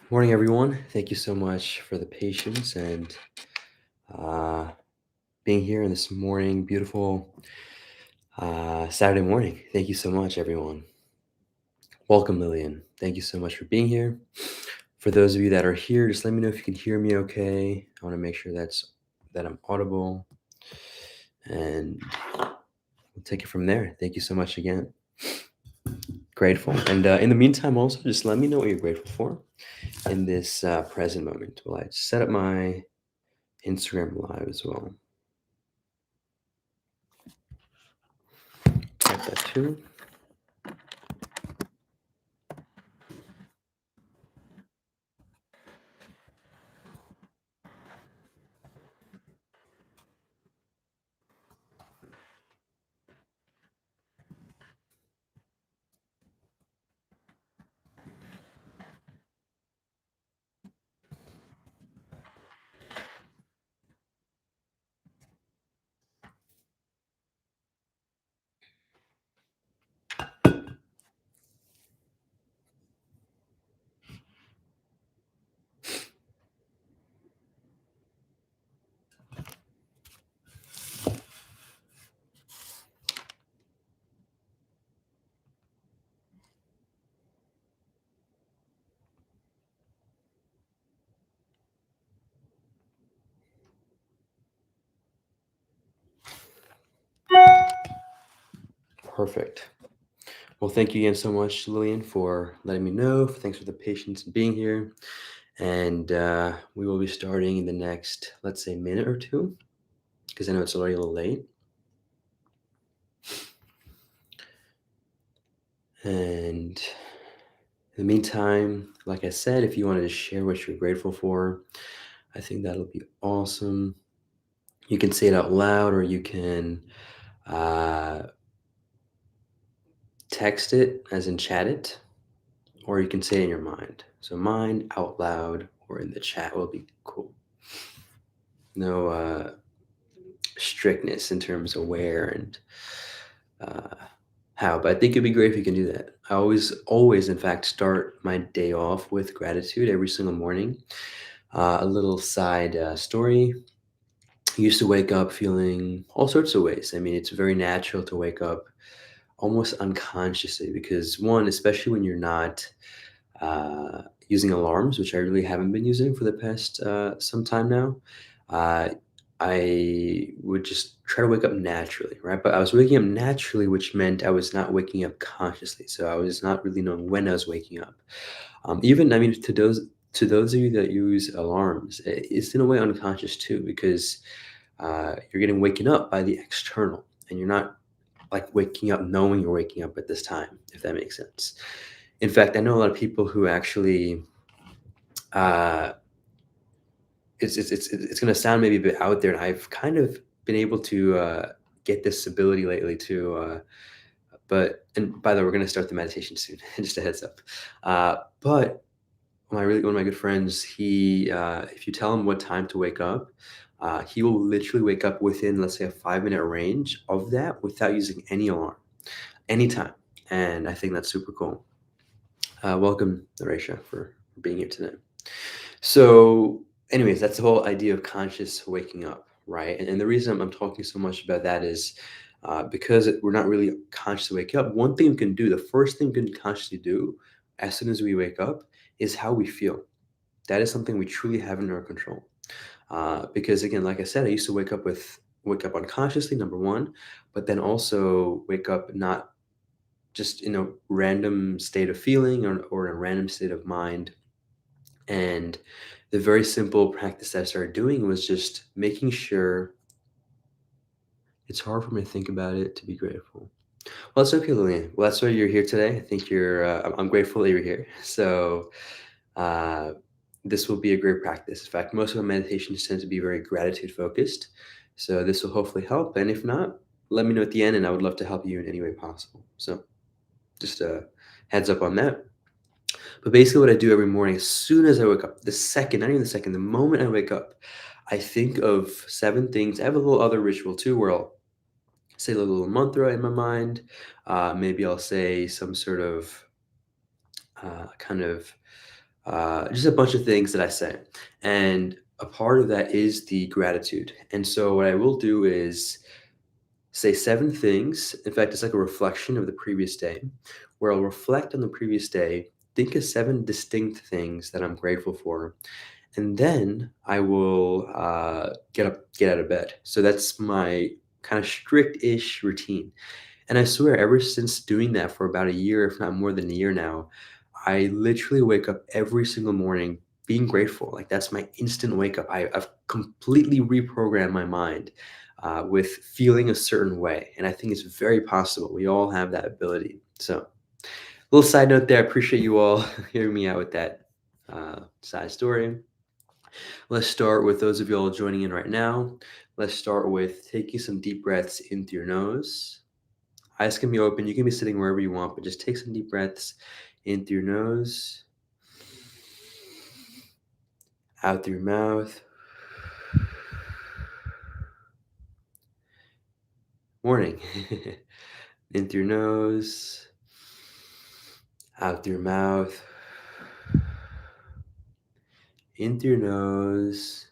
Morning, everyone. Thank you so much for the patience and uh, being here in this morning, beautiful Saturday morning. Thank you so much, everyone. Welcome, Lillian. Thank you so much for being here. For those of you that are here, just let me know if you can hear me okay. I want to make sure that I'm audible, and we'll take it from there. Thank you so much again. Grateful. And in the meantime, also just let me know what you're grateful for in this present moment. Will I set up my Instagram live as well? Type that too. Perfect. Well, thank you again so much, Lillian, for letting me know. Thanks for the patience and being here. And we will be starting in the next, let's say, minute or two, because I know it's already a little late. And in the meantime, like I said, if you wanted to share what you're grateful for, I think that'll be awesome. You can say it out loud, or you can uh, text it, as in chat it, or you can say it in your mind. So, mind out loud or in the chat will be cool. No strictness in terms of where and uh, how, but I think it'd be great if you can do that. I always, in fact, start my day off with gratitude every single morning. A little side story. I used to wake up feeling all sorts of ways. I mean, it's very natural to wake up almost unconsciously because, one, especially when you're not using alarms, which I really haven't been using for the past some time now. Uh, I would just try to wake up naturally, right? But I was waking up naturally, which meant I was not waking up consciously. So I was not really knowing when I was waking up. Even, I mean, to those of you that use alarms, it's in a way unconscious too, because you're getting waken up by the external, and you're not like waking up knowing you're waking up at this time, if that makes sense. In fact, I know a lot of people who actually uh, it's gonna sound maybe a bit out there, and I've kind of been able to get this ability lately too. But and by the way, we're gonna start the meditation soon. Just a heads up. But one of my good friends, he if you tell him what time to wake up, he will literally wake up within, let's say, a 5 minute range of that without using any alarm, anytime. And I think that's super cool. Welcome, Naresha, for being here today. So, anyways, that's the whole idea of conscious waking up, right? And the reason I'm talking so much about that is because we're not really consciously waking up. One thing we can do, the first thing we can consciously do as soon as we wake up, is how we feel. That is something we truly have in our control. Because again, like I said, I used to wake up unconsciously, number one, but then also wake up not just in a random state of feeling or in a random state of mind. And the very simple practice that I started doing was just making sure it's hard for me to think about it to be grateful. Well, that's okay, Lillian. Well, that's why you're here today. I think I'm grateful that you're here. So, uh, this will be a great practice. In fact, most of my meditations tend to be very gratitude focused. So, this will hopefully help. And if not, let me know at the end, and I would love to help you in any way possible. So, just a heads up on that. But basically, what I do every morning, as soon as I wake up, the second, not even the second, the moment I wake up, I think of seven things. I have a little other ritual too, where I'll say a little mantra in my mind. Maybe I'll say some sort of kind of just a bunch of things that I say. And a part of that is the gratitude. And so what I will do is say 7 things. In fact, it's like a reflection of the previous day, where I'll reflect on the previous day, think of 7 distinct things that I'm grateful for, and then I will, get out of bed. So that's my kinda strict-ish routine. And I swear, ever since doing that for about a year, if not more than a year now, I literally wake up every single morning being grateful. Like that's my instant wake up. I've completely reprogrammed my mind with feeling a certain way. And I think it's very possible. We all have that ability. So, little side note there. I appreciate you all hearing me out with that side story. Let's start with those of you all joining in right now. Let's start with taking some deep breaths in through your nose. Eyes can be open. You can be sitting wherever you want, but just take some deep breaths in through your nose, out through your mouth. Morning. In through your nose, out through your mouth. In through your nose,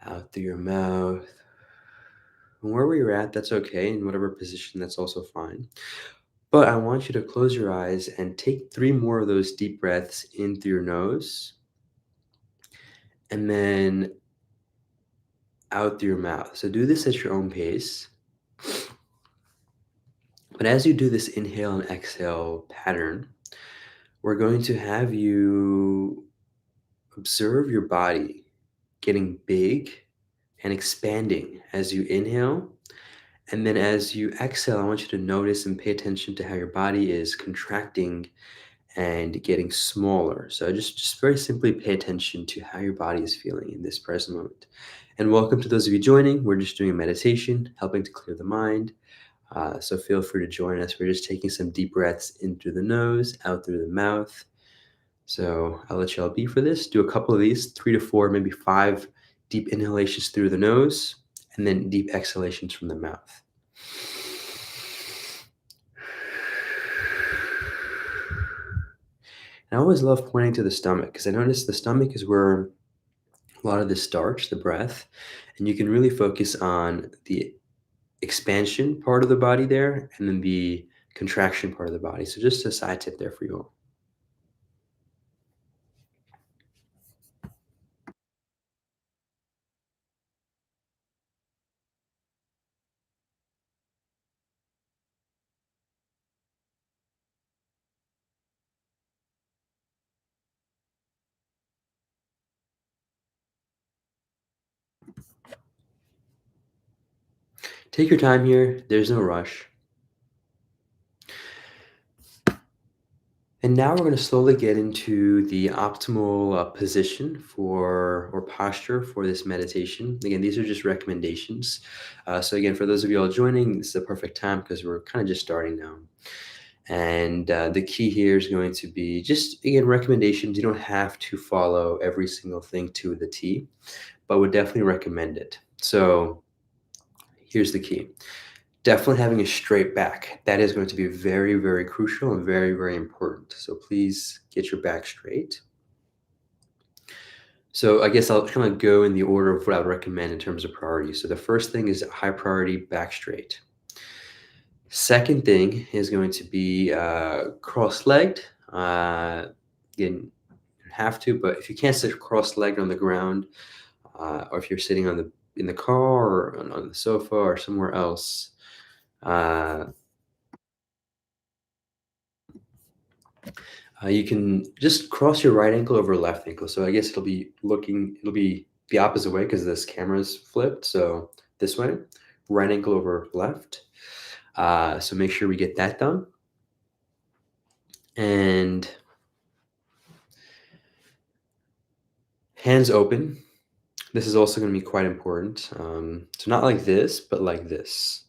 out through your mouth. And wherever you're at, that's okay. In whatever position, that's also fine. But I want you to close your eyes and take 3 more of those deep breaths in through your nose and then out through your mouth. So do this at your own pace. But as you do this inhale and exhale pattern, we're going to have you observe your body getting big and expanding as you inhale. And then as you exhale, I want you to notice and pay attention to how your body is contracting and getting smaller. So just very simply pay attention to how your body is feeling in this present moment. And welcome to those of you joining. We're just doing a meditation, helping to clear the mind. So feel free to join us. We're just taking some deep breaths in through the nose, out through the mouth. So I'll let you all be for this. Do a couple of these, 3 to 4, maybe 5 deep inhalations through the nose, and then deep exhalations from the mouth. And I always love pointing to the stomach because I notice the stomach is where a lot of the starch, the breath, and you can really focus on the expansion part of the body there and then the contraction part of the body. So just a side tip there for you all. Take your time here. There's no rush. And now we're going to slowly get into the optimal position for or posture for this meditation. Again, these are just recommendations. So again, for those of you all joining, this is a perfect time because we're kind of just starting now. And the key here is going to be just, again, recommendations. You don't have to follow every single thing to the T, but would definitely recommend it. So here's the key. Definitely having a straight back. That is going to be very, very crucial and very, very important. So please get your back straight. So I guess I'll kind of go in the order of what I would recommend in terms of priority. So the first thing is high priority, back straight. Second thing is going to be cross-legged. Again, you don't have to, but if you can't sit cross-legged on the ground, or if you're sitting in the car or on the sofa or somewhere else, uh, you can just cross your right ankle over left ankle. So I guess it'll be the opposite way because this camera is flipped. So this way, right ankle over left. So make sure we get that done. And hands open. This is also going to be quite important. So not like this, but like this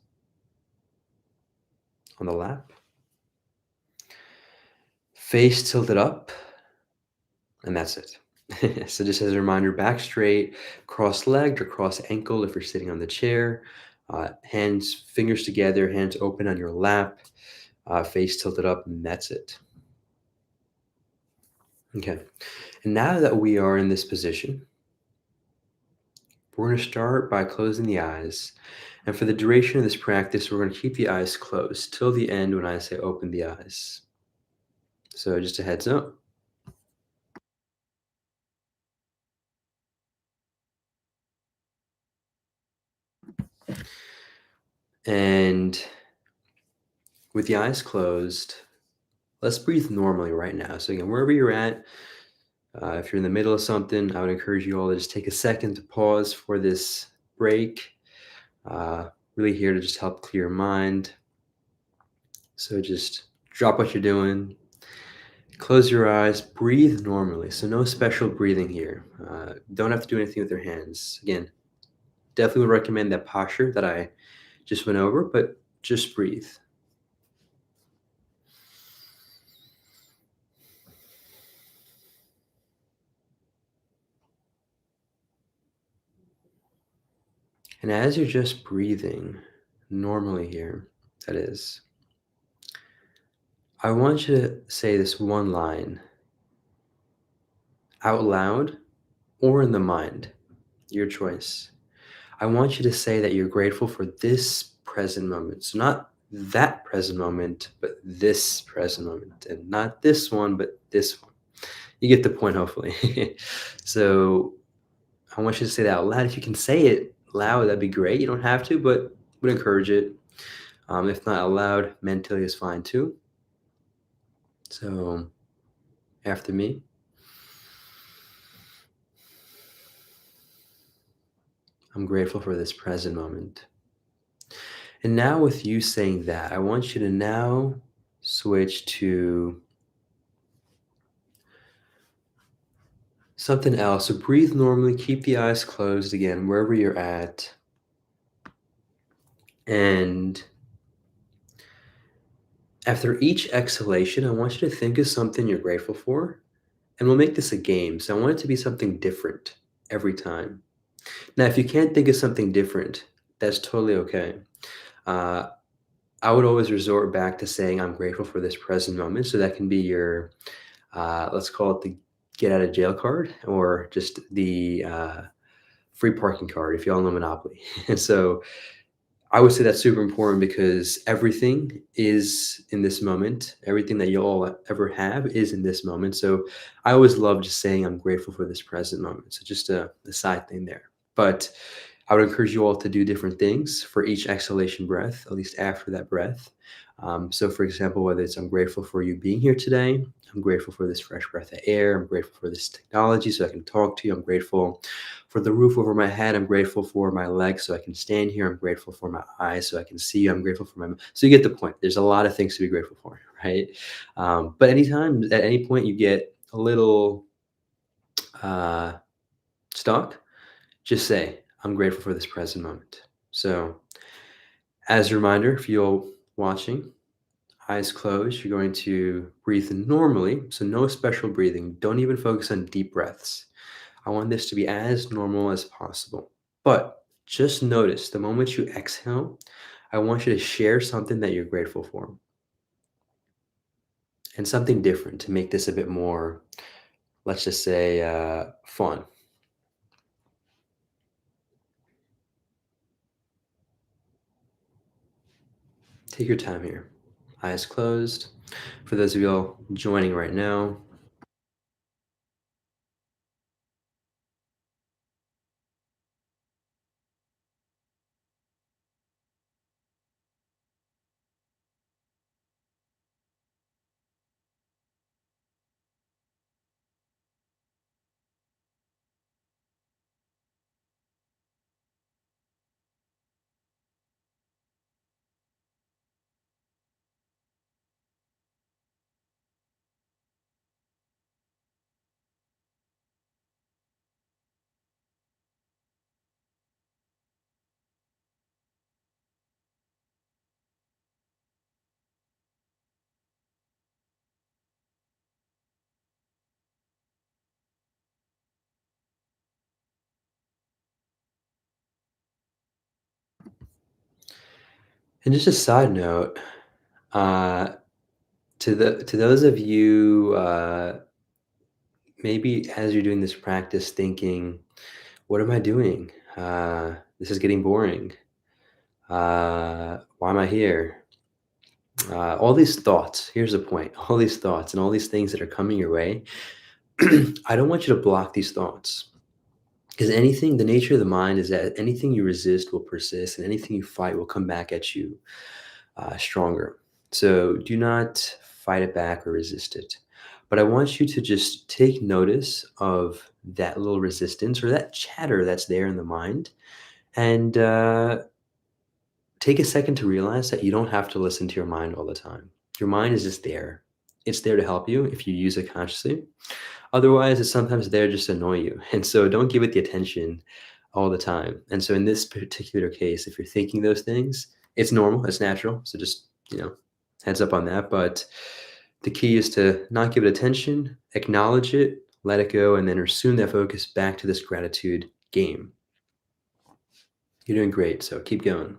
on the lap. Face tilted up, and that's it. So just as a reminder, back straight, cross-legged or cross-ankle if you're sitting on the chair. Hands, fingers together, hands open on your lap, face tilted up, and that's it. Okay. And now that we are in this position, we're going to start by closing the eyes. And for the duration of this practice, we're going to keep the eyes closed till the end when I say open the eyes. So just a heads up. And with the eyes closed, let's breathe normally right now. So again, wherever you're at, if you're in the middle of something, I would encourage you all to just take a second to pause for this break. Really here to just help clear your mind. So just drop what you're doing, close your eyes, breathe normally. So no special breathing here. Don't have to do anything with your hands. Again, definitely would recommend that posture that I just went over, but just breathe. And as you're just breathing normally here, that is, I want you to say this one line out loud or in the mind, your choice. I want you to say that you're grateful for this present moment. So, not that present moment, but this present moment. And not this one, but this one. You get the point, hopefully. So, I want you to say that out loud. If you can say it loud, that'd be great. You don't have to, but would encourage it. If not out loud, mentally is fine too. So, after me, I'm grateful for this present moment. And now, with you saying that, I want you to now switch to something else. So breathe normally, keep the eyes closed again, wherever you're at. And after each exhalation, I want you to think of something you're grateful for. And we'll make this a game. So I want it to be something different every time. Now, if you can't think of something different, that's totally okay. Uh, I would always resort back to saying, I'm grateful for this present moment. So that can be your, let's call it the get out of jail card or just the free parking card if you all know Monopoly. And so I would say that's super important because everything is in this moment. Everything that you'll ever have is in this moment. So I always love just saying I'm grateful for this present moment. So just a side thing there. But I would encourage you all to do different things for each exhalation breath, at least after that breath. So, for example, whether it's I'm grateful for you being here today, I'm grateful for this fresh breath of air, I'm grateful for this technology so I can talk to you, I'm grateful for the roof over my head, I'm grateful for my legs so I can stand here, I'm grateful for my eyes so I can see you, I'm grateful for my. So, you get the point. There's a lot of things to be grateful for, right? But anytime, at any point, you get a little uh, stuck, just say, I'm grateful for this present moment. So, as a reminder, if you're watching, eyes closed, you're going to breathe normally. So, no special breathing. Don't even focus on deep breaths. I want this to be as normal as possible. But just notice the moment you exhale, I want you to share something that you're grateful for and something different to make this a bit more, let's just say, fun. Take your time here. Eyes closed. For those of you all joining right now, and just a side note, uh, to those of you maybe as you're doing this practice, thinking, what am I doing? This is getting boring. Why am I here? All these thoughts, here's the point, all these thoughts and all these things that are coming your way, I don't want you to block these thoughts. Because anything, the nature of the mind is that anything you resist will persist, and anything you fight will come back at you stronger. So do not fight it back or resist it. But I want you to just take notice of that little resistance or that chatter that's there in the mind, and take a second to realize that you don't have to listen to your mind all the time. Your mind is just there. It's there to help you if you use it consciously. Otherwise, it's sometimes there just to annoy you. And so don't give it the attention all the time. And so in this particular case, if you're thinking those things, it's normal, it's natural. So just, heads up on that. But the key is to not give it attention, acknowledge it, let it go, and then resume that focus back to this gratitude game. You're doing great. So keep going.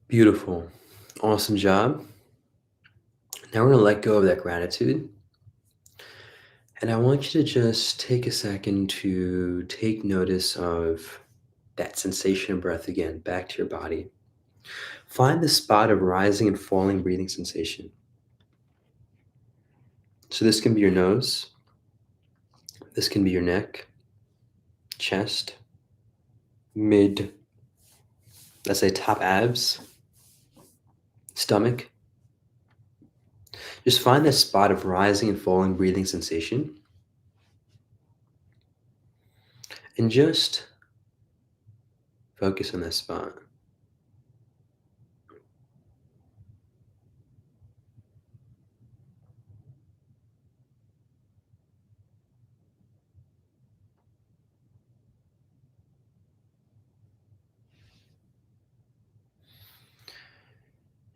Beautiful. Awesome job. Now we're going to let go of that gratitude. And I want you to just take a second to take notice of that sensation of breath again, back to your body. Find the spot of rising and falling breathing sensation. So this can be your nose, this can be your neck, chest, mid, let's say top abs, stomach. Just find that spot of rising and falling breathing sensation and just focus on that spot.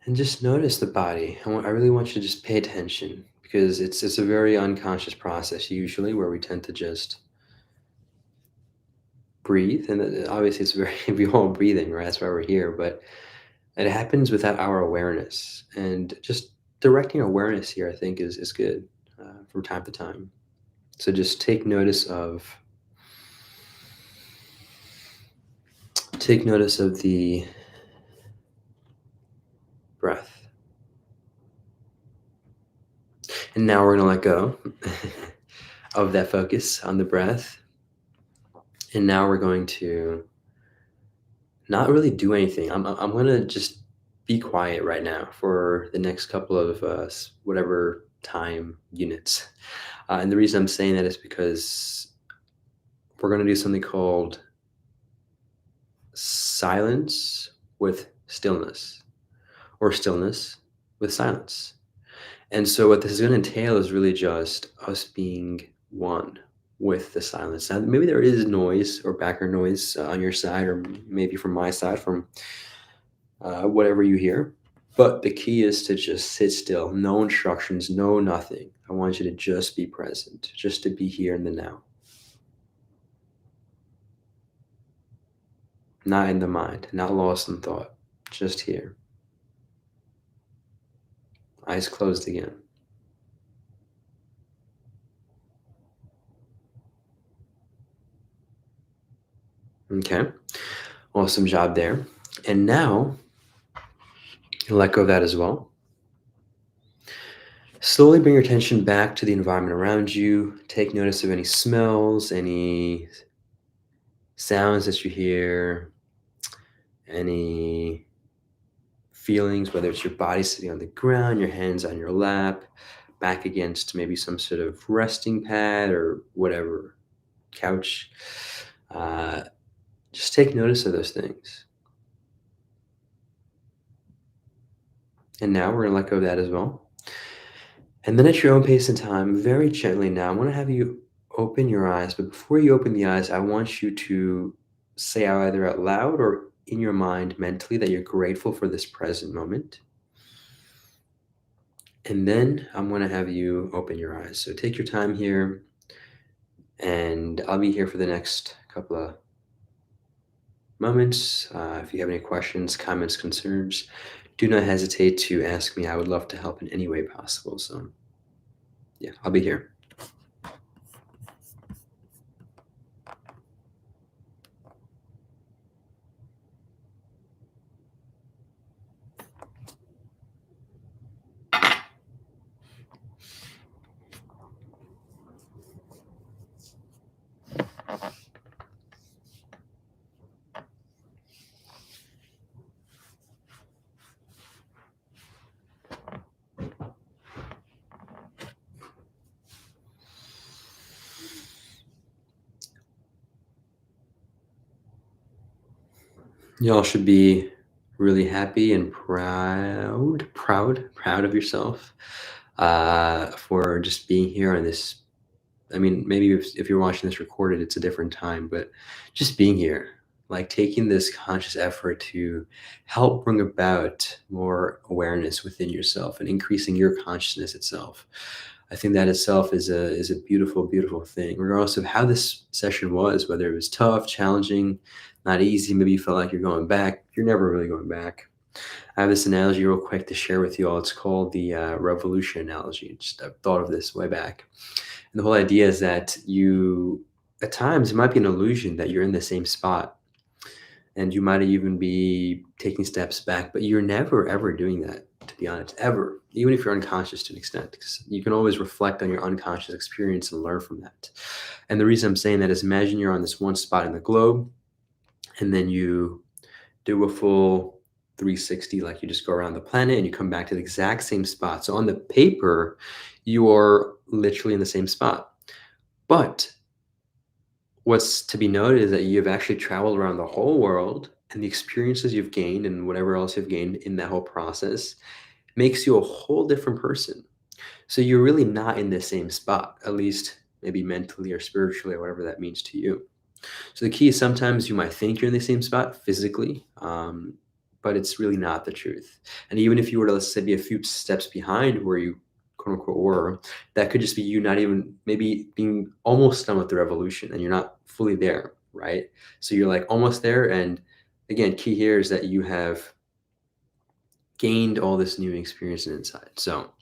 And just notice the body. I really want you to just pay attention because it's a very unconscious process usually where we tend to just breathe. And obviously, it's very, we all breathing, right? That's why we're here. But it happens without our awareness. And just directing awareness here, I think, is good from time to time. So just take notice of the breath. And now we're going to let go of that focus on the breath. And now we're going to not really do anything. I'm going to just be quiet right now for the next couple of whatever time units. And the reason I'm saying that is because we're going to do something called silence with stillness, or stillness with silence. And so, what this is going to entail is really just us being one with the silence. Now, maybe there is noise or background noise on your side, or maybe from my side, from whatever you hear. But the key is to just sit still, no instructions, no nothing. I want you to just be present, just to be here in the now, not in the mind, not lost in thought, just here. Eyes closed again. Okay. Awesome job there. And now, let go of that as well. Slowly bring your attention back to the environment around you. Take notice of any smells, any sounds that you hear, any feelings, whether it's your body sitting on the ground, your hands on your lap, back against maybe some sort of resting pad or whatever, couch. Uh, just take notice of those things. And now we're going to let go of that as well. And then at your own pace and time, very gently now, I want to have you open your eyes. But before you open the eyes, I want you to say either out loud or in your mind mentally that you're grateful for this present moment. And then I'm going to have you open your eyes. So take your time here, and I'll be here for the next couple of moments. If you have any questions, comments, concerns, do not hesitate to ask me. I would love to help in any way possible. So, yeah, I'll be here. Y'all should be really happy and proud of yourself for just being here on this. I mean, maybe if you're watching this recorded, it's a different time, but just being here, like taking this conscious effort to help bring about more awareness within yourself and increasing your consciousness itself. I think that itself is a beautiful, beautiful thing, regardless of how this session was, whether it was tough, challenging, not easy. Maybe you felt like you're going back. You're never really going back. I have this analogy real quick to share with you all. It's called the revolution analogy. Just I thought of this way back. And the whole idea is that at times, it might be an illusion that you're in the same spot, and you might even be taking steps back, but you're never ever doing that, to be honest, ever. Even if you're unconscious to an extent, 'cause you can always reflect on your unconscious experience and learn from that. And the reason I'm saying that is imagine you're on this one spot in the globe, and then you do a full 360, like you just go around the planet and you come back to the exact same spot. So on the paper, you are literally in the same spot. But what's to be noted is that you've actually traveled around the whole world, and the experiences you've gained and whatever else you've gained in that whole process makes you a whole different person. So you're really not in the same spot, at least maybe mentally or spiritually or whatever that means to you. So the key is sometimes you might think you're in the same spot physically, but it's really not the truth. And even if you were to, let's say, be a few steps behind where you quote unquote were, that could just be you not even maybe being almost done with the revolution and you're not fully there, right? So you're like almost there. And again, key here is that you have gained all this new experience and insight. So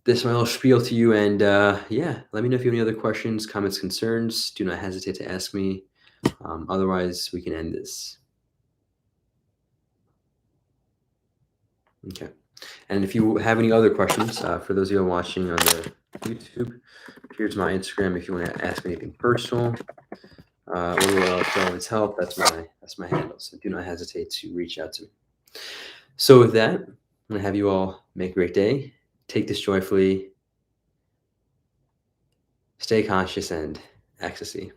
this is my little spiel to you. And yeah, let me know if you have any other questions, comments, concerns. Do not hesitate to ask me. Otherwise, we can end this. Okay. And if you have any other questions, for those of you watching on the YouTube, here's my Instagram if you want to ask me anything personal. Or to always help. That's my handle. So do not hesitate to reach out to me. So with that, I'm gonna have you all make a great day. Take this joyfully. Stay conscious and ecstasy.